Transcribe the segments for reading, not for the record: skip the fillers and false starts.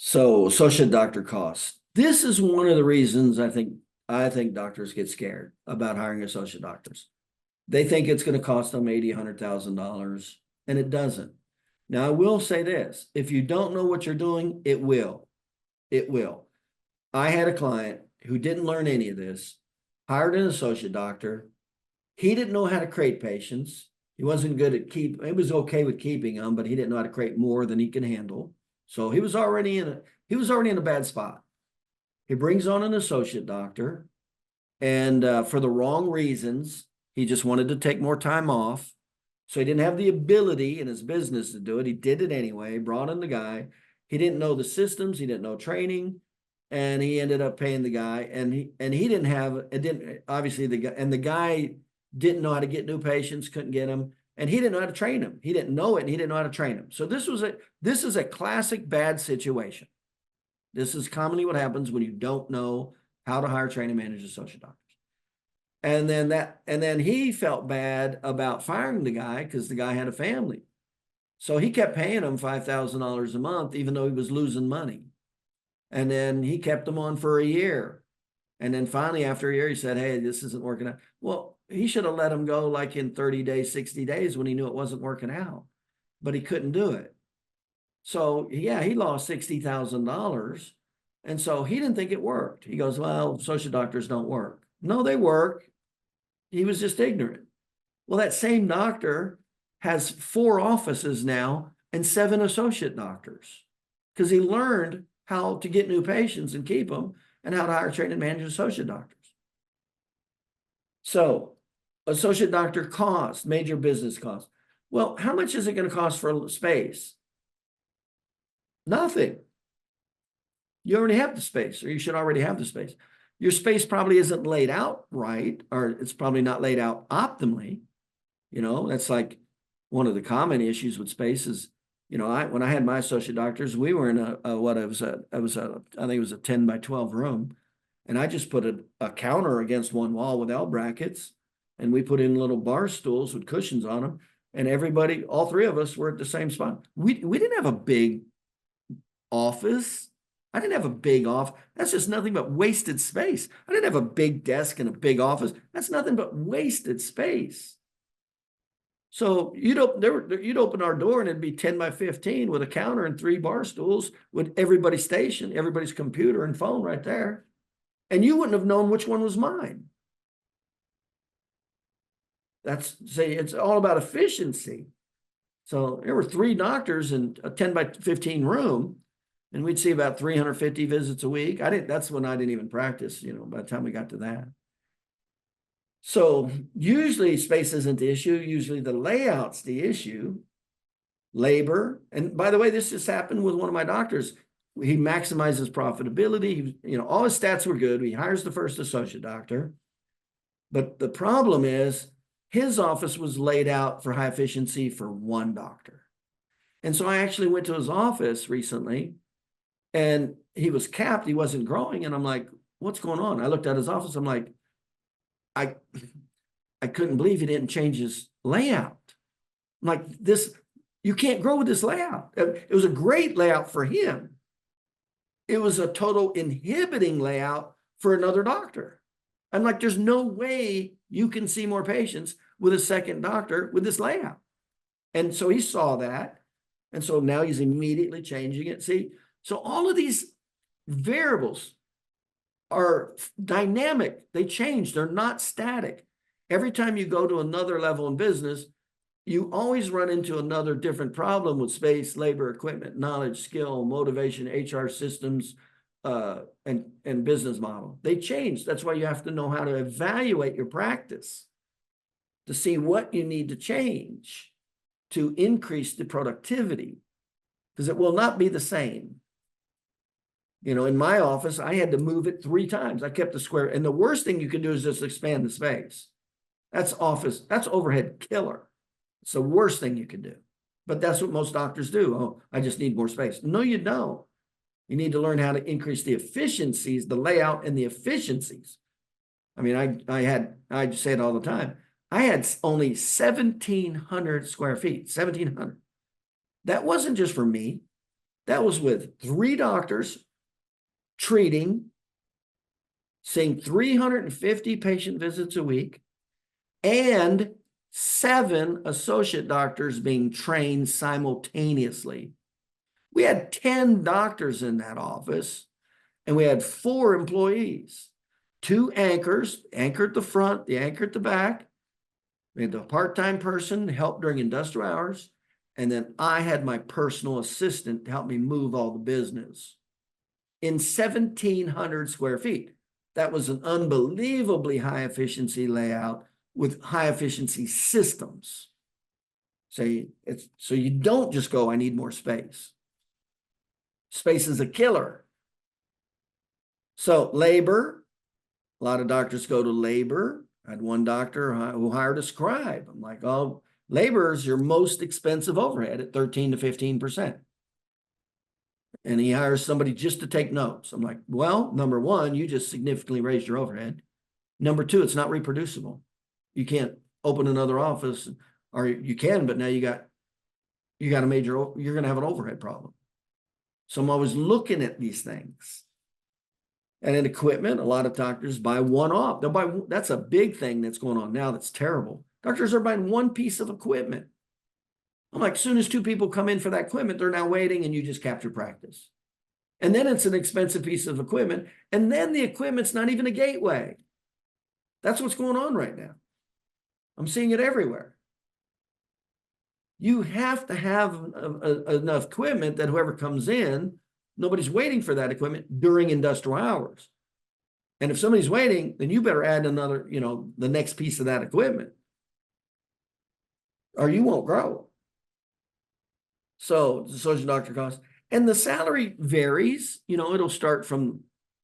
So associate doctor costs. This is one of the reasons I think doctors get scared about hiring associate doctors. They think it's going to cost them $80,000, $100,000, and it doesn't. Now, I will say this: if you don't know what you're doing, it will. It will. I had a client who didn't learn any of this, hired an associate doctor. He didn't know how to create patients. He wasn't good at he was okay with keeping them, but he didn't know how to create more than he can handle. So he was already in a bad spot. He brings on an associate doctor, and for the wrong reasons, he just wanted to take more time off. So he didn't have the ability in his business to do it. He did it anyway, brought in the guy. He didn't know the systems, he didn't know training, and he ended up paying the guy. And he didn't have it, didn't obviously the guy didn't know how to get new patients, couldn't get them, and he didn't know how to train them. He didn't know it, and he didn't know how to train them. So this is a classic bad situation. This is commonly what happens when you don't know how to hire, train, and manage associate doctors. And then he felt bad about firing the guy because the guy had a family. So he kept paying him $5,000 a month, even though he was losing money. And then he kept him on for a year. And then finally, after a year, he said, "Hey, this isn't working out." Well, he should have let him go like in 30 days, 60 days when he knew it wasn't working out, but he couldn't do it. So yeah, he lost $60,000. And so he didn't think it worked. He goes, "Well, associate doctors don't work." No, they work. He was just ignorant. Well, that same doctor has 4 offices now and 7 associate doctors because he learned how to get new patients and keep them and how to hire, train, and manage associate doctors. So associate doctor cost, major business cost. Well, how much is it going to cost for space? Nothing. You already have the space, or you should already have the space. Your space probably isn't laid out right, or it's probably not laid out optimally. That's like one of the common issues with space is, when I had my associate doctors, we were in I think it was a 10 by 12 room. And I just put a counter against one wall with L brackets, and we put in little bar stools with cushions on them. And everybody, all 3 of us were at the same spot. We didn't have a big office. I didn't have a big office. That's just nothing but wasted space. I didn't have a big desk and a big office. That's nothing but wasted space. So you'd open our door and it'd be 10 by 15 with a counter and 3 bar stools with everybody's station, everybody's computer and phone right there. And you wouldn't have known which one was mine. It's all about efficiency. So there were 3 doctors in a 10 by 15 room, and we'd see about 350 visits a week. That's when I didn't even practice, by the time we got to that. So usually space isn't the issue. Usually the layout's the issue. Labor. And by the way, this just happened with one of my doctors. He maximizes profitability. All his stats were good. He hires the first associate doctor. But the problem is his office was laid out for high efficiency for 1 doctor. And so I actually went to his office recently, and he was capped. He wasn't growing. And I'm like, "What's going on?" I looked at his office. I'm like, I couldn't believe he didn't change his layout. I'm like, you can't grow with this layout. It was a great layout for him. It was a total inhibiting layout for another doctor. I'm like, there's no way you can see more patients with a second doctor with this layout. And so he saw that. And so now he's immediately changing it. See, so all of these variables are dynamic. They change. They're not static. Every time you go to another level in business, you always run into another different problem with space, labor, equipment, knowledge, skill, motivation, HR systems, and business model. They change. That's why you have to know how to evaluate your practice to see what you need to change to increase the productivity, because it will not be the same. In my office, I had to move it 3 times. I kept the square. And the worst thing you can do is just expand the space. That's overhead killer. It's the worst thing you can do. But that's what most doctors do. "Oh, I just need more space." No, you don't. You need to learn how to increase the efficiencies, the layout and the efficiencies. I mean, I say it all the time. I had only 1,700 square feet, 1,700. That wasn't just for me. That was with 3 doctors treating, seeing 350 patient visits a week, and 7 associate doctors being trained simultaneously. We had 10 doctors in that office, and we had 4 employees, 2 anchors, anchor at the front, the anchor at the back. We had the part-time person help during industrial hours, and then I had my personal assistant to help me move all the business in 1,700 square feet. That was an unbelievably high efficiency layout with high efficiency systems. So you don't just go, I need more space. Space is a killer. So labor, a lot of doctors go to labor. I had one doctor who hired a scribe. I'm like, oh, labor is your most expensive overhead at 13 to 15%. And he hires somebody just to take notes. I'm like, well, number one, you just significantly raised your overhead. Number two, it's not reproducible. You can't open another office, or you can, but now you got a major, you're going to have an overhead problem. So I'm always looking at these things. And in equipment, a lot of doctors buy one off. They'll buy, that's a big thing that's going on now that's terrible. Doctors are buying one piece of equipment. I'm like, as soon as 2 people come in for that equipment, they're now waiting and you just capture practice. And then it's an expensive piece of equipment. And then the equipment's not even a gateway. That's what's going on right now. I'm seeing it everywhere. You have to have enough equipment that whoever comes in, nobody's waiting for that equipment during industrial hours. And if somebody's waiting, then you better add another, the next piece of that equipment, or you won't grow. So the associate doctor cost, and the salary varies. It'll start from,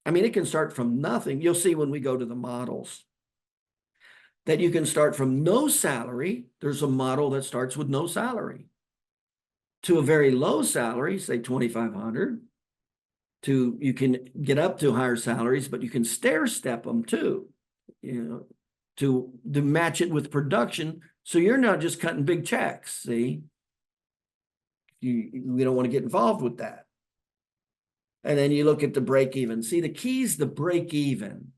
it can start from nothing. You'll see when we go to the models that you can start from no salary. There's a model that starts with no salary to a very low salary, say 2,500. You can get up to higher salaries, but you can stair step them too, to match it with production. So you're not just cutting big checks. See, we don't want to get involved with that. And then you look at the break even. See, the key's the break even.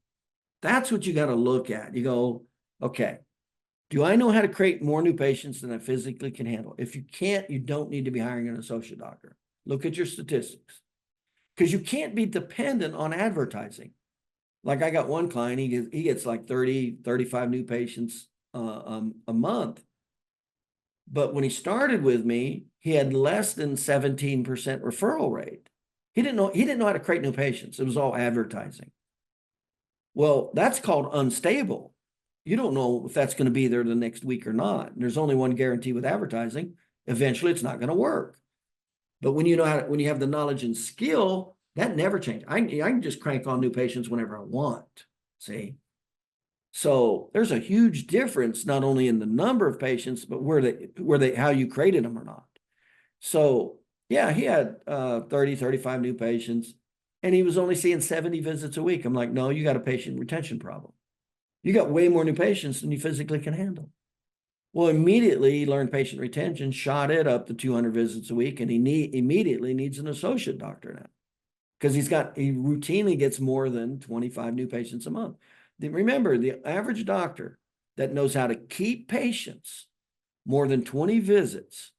That's what you got to look at. You go, okay, do I know how to create more new patients than I physically can handle? If you can't, you don't need to be hiring an associate doctor. Look at your statistics, because you can't be dependent on advertising. Like I got one client, he gets like 30, 35 new patients a month. But when he started with me, he had less than 17% referral rate. He didn't know how to create new patients. It was all advertising. Well, that's called unstable. You don't know if that's going to be there the next week or not. And there's only one guarantee with advertising. Eventually, it's not going to work. But when you have the knowledge and skill, that never changes. I can just crank on new patients whenever I want. See? So there's a huge difference, not only in the number of patients, but how you created them or not. So yeah, he had 30, 35 new patients, and he was only seeing 70 visits a week. I'm like, no, you got a patient retention problem. You got way more new patients than you physically can handle. Well, immediately he learned patient retention, shot it up to 200 visits a week, and he immediately needs an associate doctor now, because he routinely gets more than 25 new patients a month. Remember, the average doctor that knows how to keep patients more than 20 visits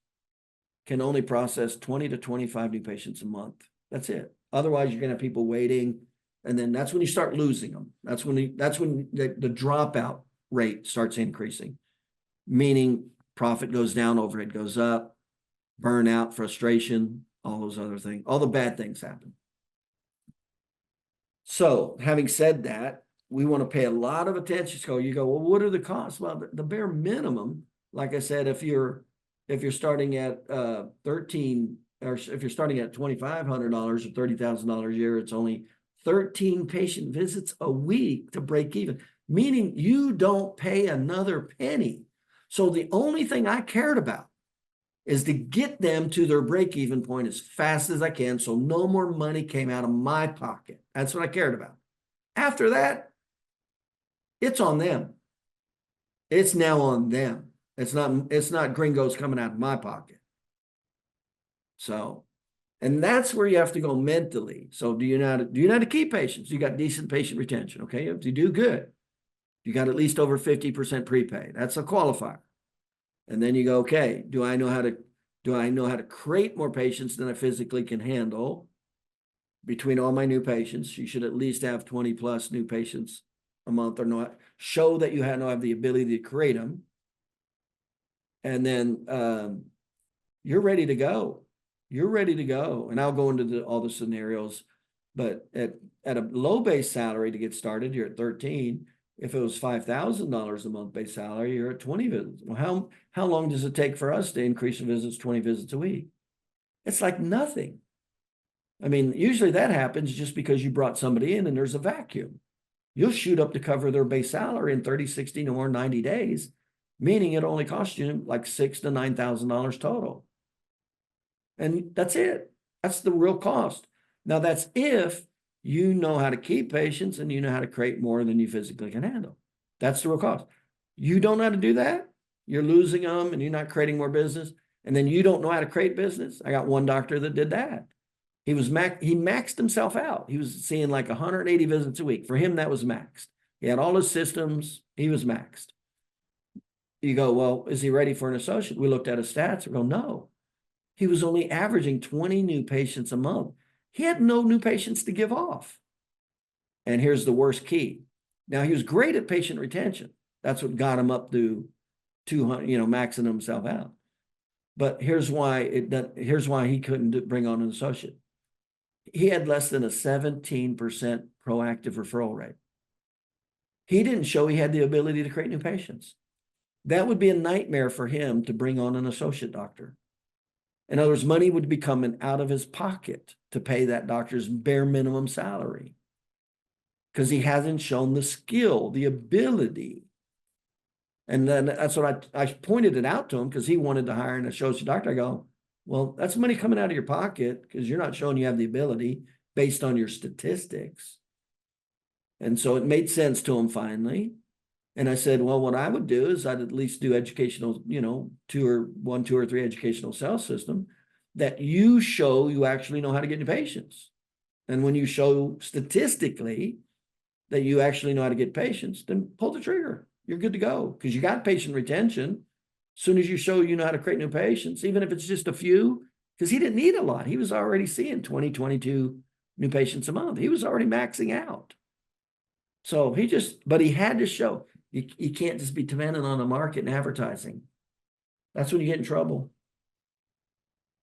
can only process 20 to 25 new patients a month. That's it. Otherwise, you're going to have people waiting. And then that's when you start losing them. That's when the dropout rate starts increasing, meaning profit goes down, overhead goes up, burnout, frustration, all those other things. All the bad things happen. So having said that, we want to pay a lot of attention. So you go, well, what are the costs? Well, the bare minimum, like I said, if you're starting at 13, or if you're starting at $2,500 or $30,000 a year, it's only 13 patient visits a week to break even, meaning you don't pay another penny. So the only thing I cared about is to get them to their break-even point as fast as I can, so no more money came out of my pocket. That's what I cared about. After that, it's on them. It's now on them. It's not gringos coming out of my pocket. So, And that's where you have to go mentally. So do you know how to keep patients? You got decent patient retention. Okay. If you do good, you got at least over 50% prepay. That's a qualifier. And then you go, okay, do I know how to create more patients than I physically can handle? Between all my new patients, you should at least have 20 plus new patients a month or not. Show that you have the ability to create them. And then you're ready to go. You're ready to go. And I'll go into all the scenarios, but at a low base salary to get started, you're at 13. If it was $5,000 a month base salary, you're at 20 visits. Well, how long does it take for us to increase the visits 20 visits a week? It's like nothing. I mean, usually that happens just because you brought somebody in and there's a vacuum. You'll shoot up to cover their base salary in 30, 60, or 90 days, meaning it only costs you like $6,000 to $9,000 total. And that's it. That's the real cost. Now, that's if you know how to keep patients and you know how to create more than you physically can handle. That's the real cost. You don't know how to do that. You're losing them and you're not creating more business. And then you don't know how to create business. I got one doctor that did that. He maxed himself out. He was seeing like 180 visits a week. For him, that was maxed. He had all his systems. He was maxed. You go, well, is he ready for an associate? We looked at his stats. We go, no. He was only averaging 20 new patients a month. He had no new patients to give off. And here's the worst key. Now, he was great at patient retention. That's what got him up to 200, maxing himself out. But here's why he couldn't bring on an associate. He had less than a 17% proactive referral rate. He didn't show he had the ability to create new patients. That would be a nightmare for him to bring on an associate doctor. In other words, money would be coming out of his pocket to pay that doctor's bare minimum salary because he hasn't shown the skill, the ability. And then that's what I pointed it out to him because he wanted to hire an associate doctor. I go, well, that's money coming out of your pocket because you're not showing you have the ability based on your statistics. And so it made sense to him finally. And I said, well, what I would do is I'd at least do educational, 2 or 3 educational sales system that you show you actually know how to get new patients. And when you show statistically that you actually know how to get patients, then pull the trigger. You're good to go because you got patient retention. As soon as you show you know how to create new patients, even if it's just a few, because he didn't need a lot. He was already seeing 20, 22 new patients a month. He was already maxing out. So but he had to show. You can't just be dependent on the market and advertising. That's when you get in trouble.